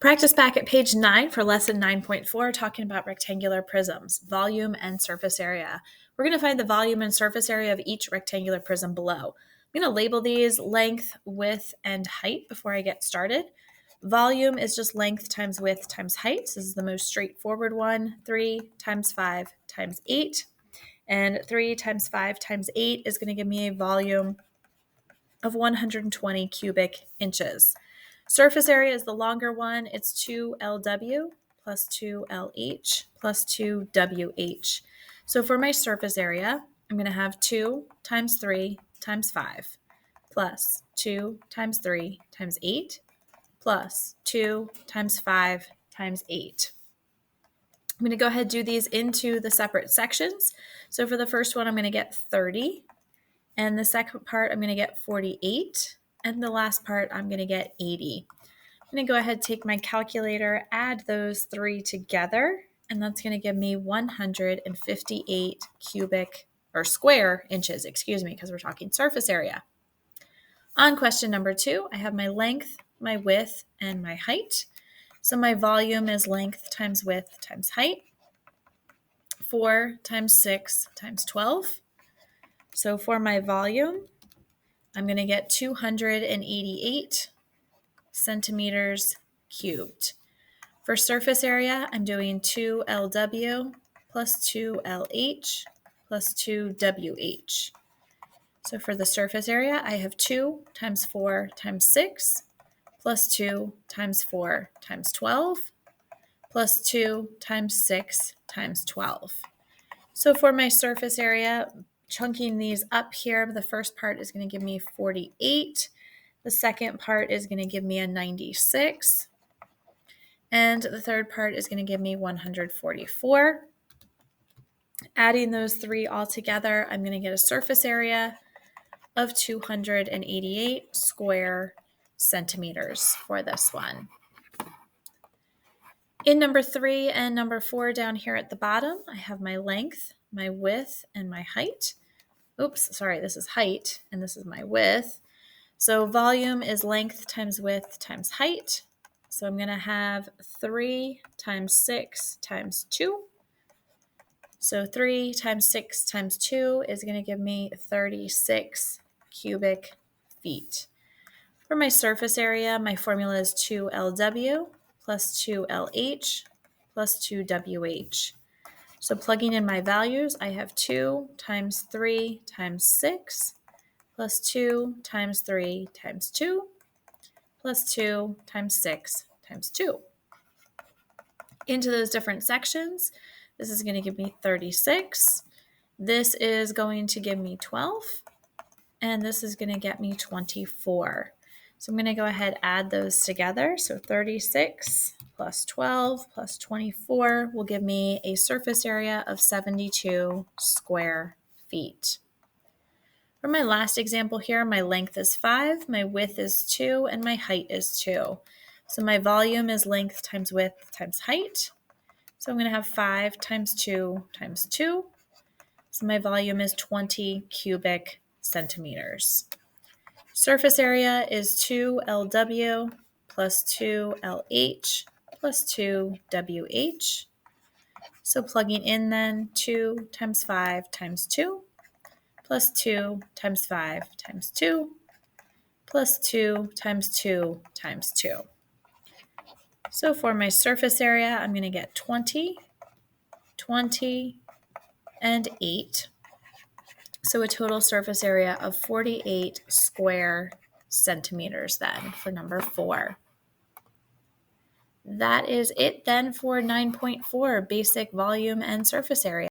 Practice back at page 9 for lesson 9.4, talking about rectangular prisms, volume and surface area. We're going to find the volume and surface area of each rectangular prism below. I'm going to label these length, width, and height before I get started. Volume is just length times width times height. So this is the most straightforward one. 3 times 5 times 8. And 3 times 5 times 8 is going to give me a volume of 120 cubic inches. Surface area is the longer one. It's 2LW plus 2LH plus 2WH. So for my surface area, I'm going to have 2 times 3 times 5 plus 2 times 3 times 8 plus 2 times 5 times 8. I'm going to go ahead and do these into the separate sections. So for the first one, I'm going to get 30. And the second part, I'm going to get 48. And the last part, I'm going to get 80. I'm going to go ahead and take my calculator, add those three together, and that's going to give me 158 square inches, because we're talking surface area. On question number 2, I have my length, my width, and my height. So my volume is length times width times height. 4 times 6 times 12. So for my volume, I'm going to get 288 centimeters cubed. For surface area, I'm doing 2LW plus 2LH plus 2WH. So for the surface area, I have 2 times 4 times 6 plus 2 times 4 times 12 plus 2 times 6 times 12. So for my surface area, chunking these up here, the first part is going to give me 48. The second part is going to give me a 96. And the third part is going to give me 144. Adding those three all together, I'm going to get a surface area of 288 square centimeters for this one. In number 3 and number 4 down here at the bottom, I have my length, my width, and my height. Oops, sorry, this is height, and this is my width. So volume is length times width times height. So I'm going to have 3 times 6 times 2. So 3 times 6 times 2 is going to give me 36 cubic feet. For my surface area, my formula is 2LW plus 2LH plus 2WH. So plugging in my values, I have 2 times 3 times 6 plus 2 times 3 times 2 plus 2 times 6 times 2. Into those different sections, this is going to give me 36. This is going to give me 12. And this is going to get me 24. So I'm going to go ahead and add those together. So 36 plus 12 plus 24 will give me a surface area of 72 square feet. For my last example here, my length is 5, my width is 2, and my height is 2. So my volume is length times width times height. So I'm going to have 5 times 2 times 2. So my volume is 20 cubic centimeters. Surface area is 2LW plus 2LH plus 2WH. So plugging in then 2 times 5 times 2 plus 2 times 5 times 2 plus 2 times 2 times 2. So for my surface area, I'm going to get 20, 20, and 8. So a total surface area of 48 square centimeters then for number 4. That is it then for 9.4, basic volume and surface area.